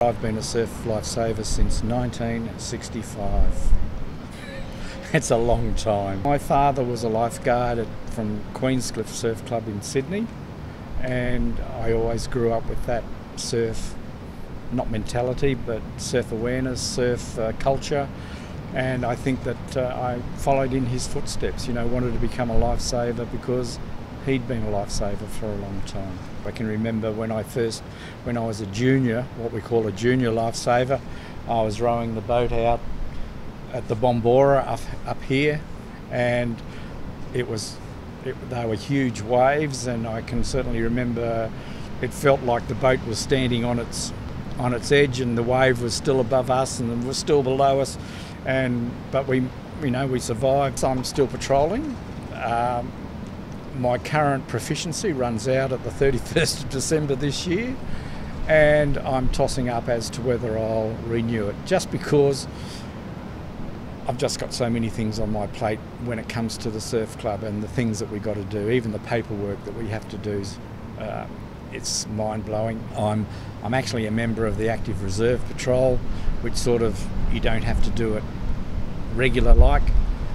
I've been a surf lifesaver since 1965. It's a long time. My father was a lifeguard from Queenscliff Surf Club in Sydney, and I always grew up with that surf, not mentality, but surf awareness, surf culture, and I think that I followed in his footsteps, wanted to become a lifesaver because he'd been a lifesaver for a long time. I can remember when I was a junior, what we call a junior lifesaver, I was rowing the boat out at the Bombora up here, and they were huge waves, and I can certainly remember it felt like the boat was standing on its edge, and the wave was still above us and it was still below us, but we survived. So I'm still patrolling. My current proficiency runs out at the 31st of December this year, and I'm tossing up as to whether I'll renew it, just because I've just got so many things on my plate when it comes to the surf club and the things that we got to do, even the paperwork that we have to do. It's mind-blowing. I'm actually a member of the Active Reserve Patrol, which sort of, you don't have to do it regular like,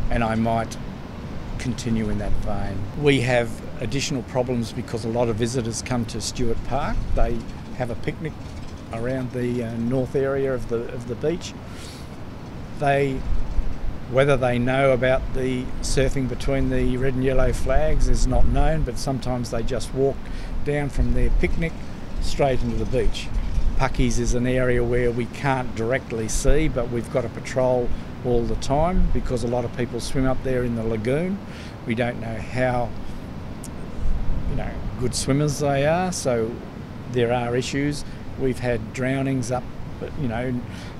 and I might continue in that vein. We have additional problems because a lot of visitors come to Stewart Park. They have a picnic around the north area of the beach. Whether they know about the surfing between the red and yellow flags is not known, but sometimes they just walk down from their picnic straight into the beach. Puckies is an area where we can't directly see, but we've got a patrol all the time because a lot of people swim up there in the lagoon. We don't know how good swimmers they are, so there are issues. We've had drownings up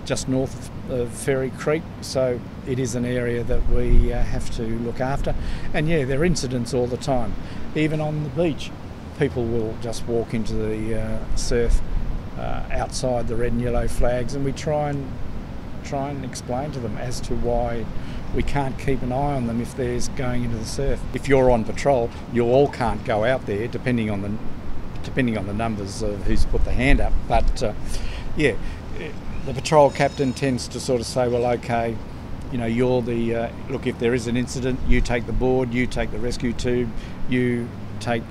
just north of Ferry Creek, so it is an area that we have to look after. And yeah, there are incidents all the time. Even on the beach, people will just walk into the surf outside the red and yellow flags, and we try and explain to them as to why we can't keep an eye on them if they're going into the surf. If you're on patrol, you all can't go out there, depending on the numbers of who's put the hand up. But yeah, the patrol captain tends to sort of say, well, okay, you're the look. If there is an incident, you take the board, you take the rescue tube, you take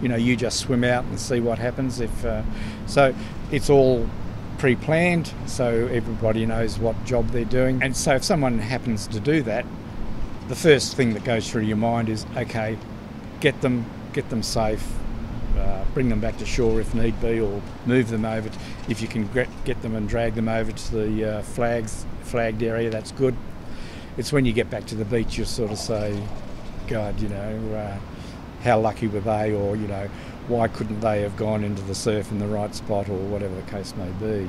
you just swim out and see what happens. So it's all pre-planned, so everybody knows what job they're doing. And so if someone happens to do that, the first thing that goes through your mind is, okay, get them safe, bring them back to shore if need be, or move them over. If you can get them and drag them over to the flagged area, that's good. It's when you get back to the beach you sort of say, God, how lucky were they, or why couldn't they have gone into the surf in the right spot, or whatever the case may be.